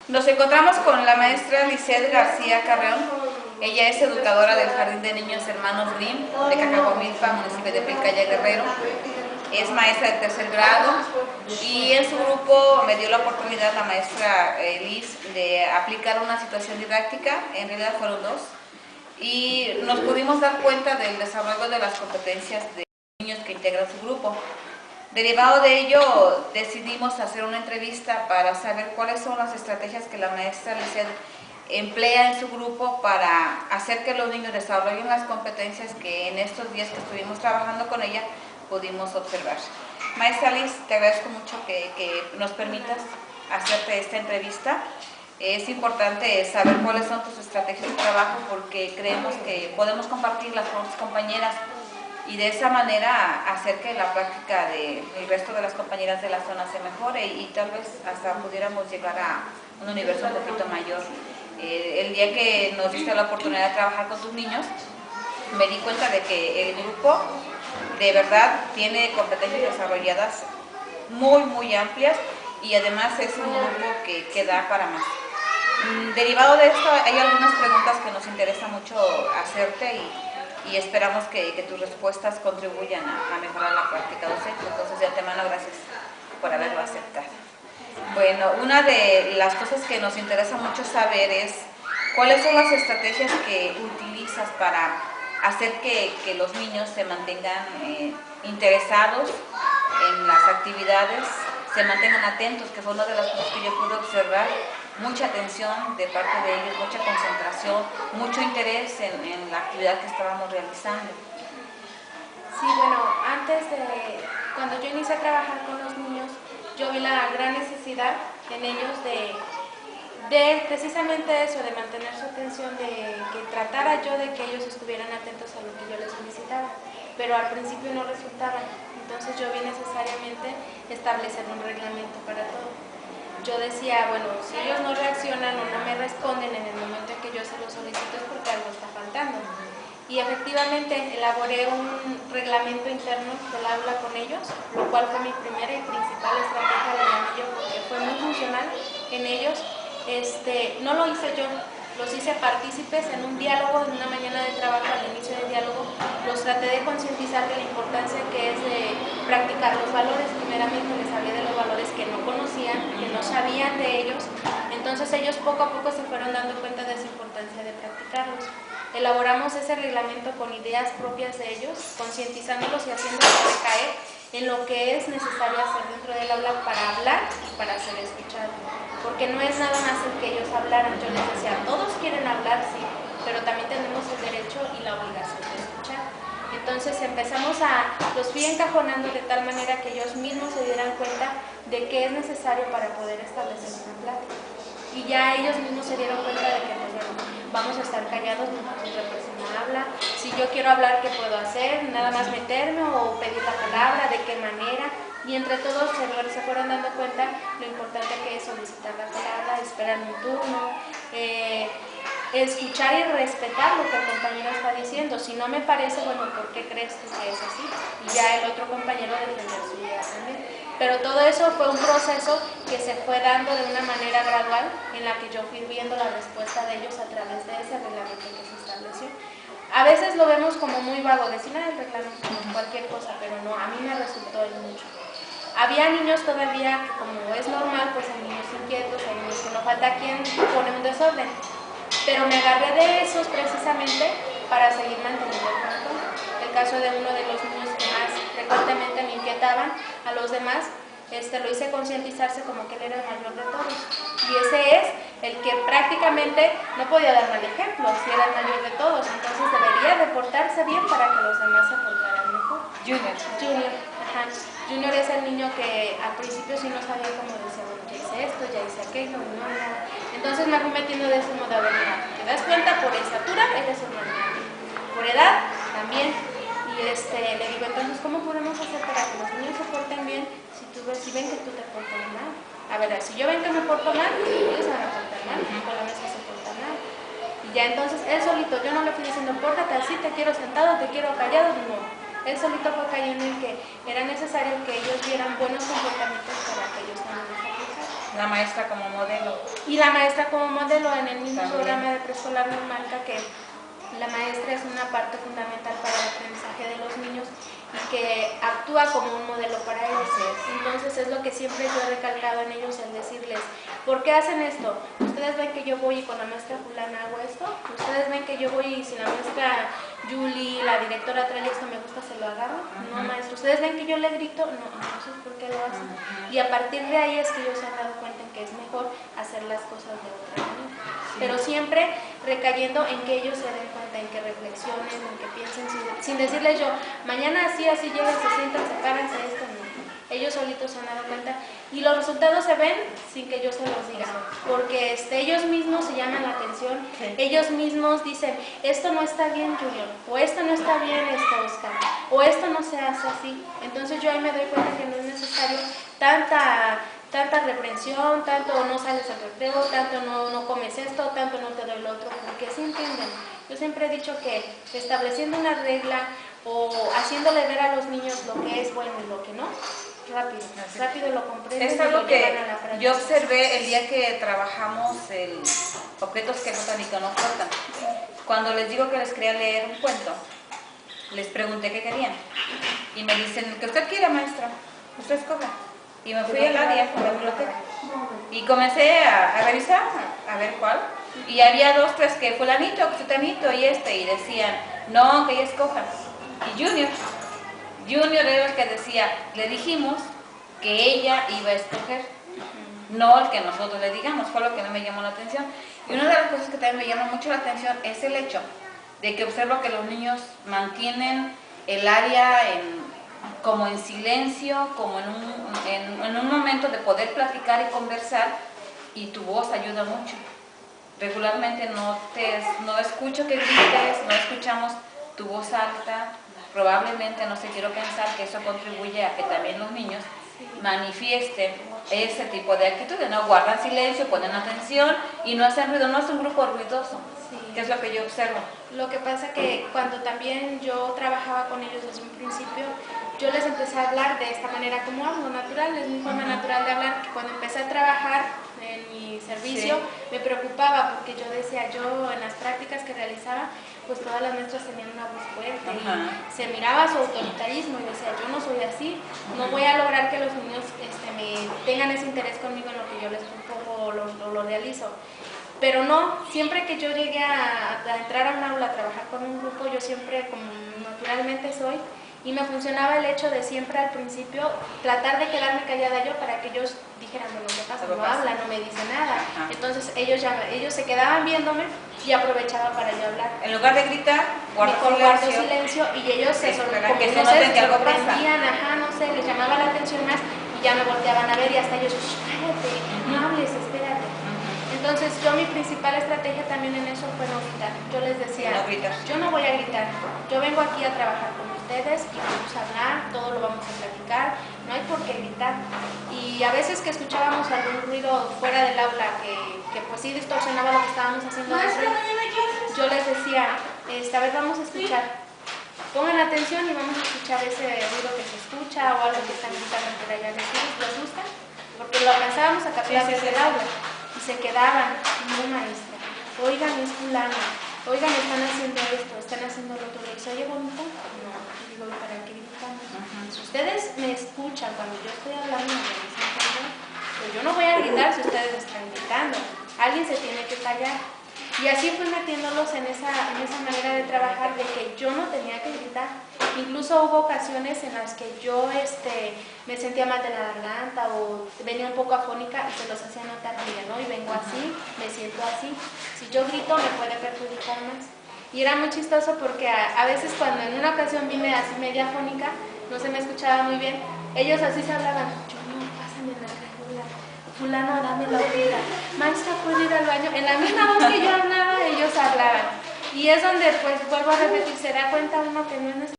Nos encontramos con la maestra Lisette García Carreón. Ella es educadora del Jardín de Niños Hermanos Grimm de Cacahuamilpa, municipio de Pilcaya, Guerrero. Es maestra de tercer grado y en su grupo me dio la oportunidad la maestra Liz de aplicar una situación didáctica. En realidad fueron dos, y nos pudimos dar cuenta del desarrollo de las competencias de niños que integran su grupo. Derivado de ello, decidimos hacer una entrevista para saber cuáles son las estrategias que la maestra Lisette emplea en su grupo para hacer que los niños desarrollen las competencias que en estos días que estuvimos trabajando con ella pudimos observar. Maestra Liz, te agradezco mucho que nos permitas hacerte esta entrevista. Es importante saber cuáles son tus estrategias de trabajo porque creemos que podemos compartirlas con tus compañeras y de esa manera hacer que la práctica del resto de las compañeras de la zona se mejore y tal vez hasta pudiéramos llegar a un universo un poquito mayor. El día que nos diste la oportunidad de trabajar con tus niños, me di cuenta de que el grupo de verdad tiene competencias desarrolladas muy amplias y además es un grupo que da para más. Derivado de esto, hay algunas preguntas que nos interesa mucho hacerte y esperamos que tus respuestas contribuyan a mejorar la práctica docente. Entonces, de antemano, gracias por haberlo aceptado. Bueno, una de las cosas que nos interesa mucho saber es cuáles son las estrategias que utilizas para hacer que los niños se mantengan interesados en las actividades, se mantengan atentos, que fue una de las cosas que yo pude observar. Mucha atención de parte de ellos, mucha concentración, mucho interés en la actividad que estábamos realizando. Sí, bueno, cuando yo inicié a trabajar con los niños, yo vi la gran necesidad en ellos de precisamente eso, de mantener su atención, de que tratara yo de que ellos estuvieran atentos a lo que yo les solicitaba, pero al principio no resultaba. Entonces yo vi necesariamente establecer un reglamento para todo. Yo decía, bueno, si ellos no reaccionan o no me responden en el momento en que yo se los solicito es porque algo está faltando. Y efectivamente elaboré un reglamento interno del aula con ellos, lo cual fue mi primera y principal estrategia de llamillo porque fue muy funcional en ellos. No lo hice yo, los hice partícipes en un diálogo, en una mañana de trabajo. Al inicio del diálogo los traté de concientizar de la importancia que es de practicar los valores. Primeramente les hablé de los valores que no conocían, que no sabían de ellos. Entonces ellos poco a poco se fueron dando cuenta de esa importancia de practicarlos. Elaboramos ese reglamento con ideas propias de ellos, concientizándolos y haciéndolos recaer en lo que es necesario hacer dentro del aula para hablar y para ser escuchado. Porque no es nada más el que ellos hablaran. Yo les decía, todos quieren hablar, sí, pero también tenemos el derecho y la obligación de escuchar. Entonces los fui encajonando de tal manera que ellos mismos se dieran cuenta de qué es necesario para poder establecer una plática. Y ya ellos mismos se dieron cuenta de que, pues, bueno, vamos a estar callados mientras otra persona habla. Si yo quiero hablar, ¿qué puedo hacer? Nada más meterme o pedir la palabra, ¿de qué manera? Y entre todos se fueron dando cuenta lo importante que es solicitar la palabra, esperar un turno, escuchar y respetar lo que el compañero está diciendo. Si no me parece, bueno, ¿por qué crees tú que es así? Y ya el otro compañero defender su idea también. Pero todo eso fue un proceso que se fue dando de una manera gradual, en la que yo fui viendo la respuesta de ellos a través de ese reglamento que se estableció. A veces lo vemos como muy vago, decir el reglamento como cualquier cosa, pero no, a mí me resultó mucho. Había niños todavía que, como es normal, pues hay niños inquietos, hay niños que no falta quien pone un desorden. Pero me agarré de esos precisamente para seguir manteniendo el control. El caso de uno de los niños que más frecuentemente me inquietaban, a los demás lo hice concientizarse como que él era el mayor de todos. Y ese es el que prácticamente no podía dar mal ejemplo, si era el mayor de todos. Entonces debería de portarse bien para que los demás se portaran mejor. Junior. Ajá. Junior es el niño que al principio sí no sabía cómo decía, bueno, ya hice esto, ya hice aquello, no. Entonces me fui metiendo de ese modo, a ver, mira, ¿te das cuenta? Por estatura eres un normal, por edad también. Y le digo, entonces, ¿cómo podemos hacer para que los niños se porten bien si ven que tú te portas mal? A ver, si yo ven que me porto mal, ellos se van a portar mal, por lo menos que se portan mal. Y ya entonces, él solito, yo no le fui diciendo, pórtate así, te quiero sentado, te quiero callado, no. Él solito fue cayendo en que era necesario que ellos vieran buenos comportamientos para que ellos también los aplicaran. La maestra como modelo. Y la maestra como modelo en el mismo También. programa de preescolar nos marca que la maestra es una parte fundamental para el aprendizaje de los niños y que actúa como un modelo para ellos. Entonces es lo que siempre yo he recalcado en ellos, el decirles, ¿por qué hacen esto? Ustedes ven que yo voy y con la maestra fulana hago esto, ustedes ven que yo voy y si la maestra Julie, la directora, trae esto, me gusta, se lo agarro. No, maestro, ustedes ven que yo le grito, no, entonces ¿por qué lo hacen? Y a partir de ahí es que ellos se han dado cuenta en que es mejor hacer las cosas de otra manera. Pero siempre recayendo en que ellos se den cuenta, en que reflexionen, en que piensen, sin decirles yo, mañana así llegan, se sientan, se paran, se esto, no. Ellos solitos se han dado cuenta y los resultados se ven sin que yo se los diga, porque ellos mismos se llaman la atención, ellos mismos dicen, esto no está bien, Junior, o esto no está bien, Oscar, o esto no se hace así. Entonces yo ahí me doy cuenta que no es necesario tanta reprensión, tanto no sales al recreo, tanto no comes esto, tanto no te doy lo otro, porque sí entienden. Yo siempre he dicho que estableciendo una regla o haciéndole ver a los niños lo que es bueno y lo que no, rápido lo comprenden. Es algo que yo observé el día que trabajamos el objetos que notan y que no flotan. Cuando les digo que les quería leer un cuento, les pregunté qué querían y me dicen, que usted quiera, maestra, usted escoja. Y me fui al área de la biblioteca y comencé a revisar, a ver cuál. Y había 2, 3 que fulanito, sutanito y y decían, no, que ella escoja. Y Junior era el que decía, le dijimos que ella iba a escoger, no el que nosotros le digamos, fue lo que no me llamó la atención. Y una de las cosas que también me llama mucho la atención es el hecho de que observo que los niños mantienen el área como en silencio, como en un momento de poder platicar y conversar, y tu voz ayuda mucho. Regularmente no escucho que grites, no escuchamos tu voz alta, probablemente, no sé, quiero pensar que eso contribuye a que también los niños manifiesten ese tipo de actitudes, ¿no? Guardan silencio, ponen atención y no hacen ruido, no es un grupo ruidoso, que es lo que yo observo. Lo que pasa que cuando también yo trabajaba con ellos desde un principio, yo les empecé a hablar de esta manera como hablo, natural, es mi forma natural de hablar, que cuando empecé a trabajar en mi servicio me preocupaba porque yo decía, yo en las prácticas que realizaba, pues todas las maestras tenían una voz fuerte y se miraba su autoritarismo y decía, yo no soy así, no voy a lograr que los niños me tengan ese interés conmigo en lo que yo les propongo o lo realizo. Pero no, siempre que yo llegué a entrar a un aula a trabajar con un grupo, yo siempre, como naturalmente soy, y me funcionaba el hecho de siempre al principio tratar de quedarme callada yo para que ellos dijeran, bueno, ¿qué pasa? No habla, no me dice nada. Entonces ellos se quedaban viéndome y aprovechaba para yo hablar. En lugar de gritar, guardo silencio y ellos se sorprendían, no sé, les llamaba la atención más y ya me volteaban a ver y hasta ellos, cállate, no hables, espérate. Entonces yo mi principal estrategia también en eso fue no gritar. Yo les decía, yo no voy a gritar, yo vengo aquí a trabajar con ustedes y vamos a hablar, todo lo vamos a platicar, no hay por qué gritar. Y a veces que escuchábamos algún ruido fuera del aula que pues sí distorsionaba lo que estábamos haciendo dentro, yo les decía, a ver, vamos a escuchar, pongan atención y vamos a escuchar ese ruido que se escucha o algo que están gritando por allá, ¿les gusta? Porque lo alcanzábamos a captar desde el aula. Y se quedaban, no, maestra, oigan, es fulano, oigan, están haciendo esto, están haciendo lo otro, ¿se oye bonito? No, digo, ¿para qué gritamos? Si ustedes me escuchan cuando yo estoy hablando, pues yo no voy a gritar si ustedes están gritando, alguien se tiene que callar. Y así fui metiéndolos en esa manera de trabajar de que yo no tenía que gritar. Incluso hubo ocasiones en las que yo me sentía mal de la garganta o venía un poco afónica y se los hacía notar, ¿no? Y vengo así, me siento así. Si yo grito me puede perjudicar más. Y era muy chistoso porque a veces cuando en una ocasión vine así media afónica, no se me escuchaba muy bien, ellos así se hablaban, no, pásame la regula, fulano, dame la hojita, maestra, ¿puedo ir al baño? En la misma voz que yo hablaba, ellos hablaban. Y es donde, pues, vuelvo a repetir, se da cuenta uno que no es necesario.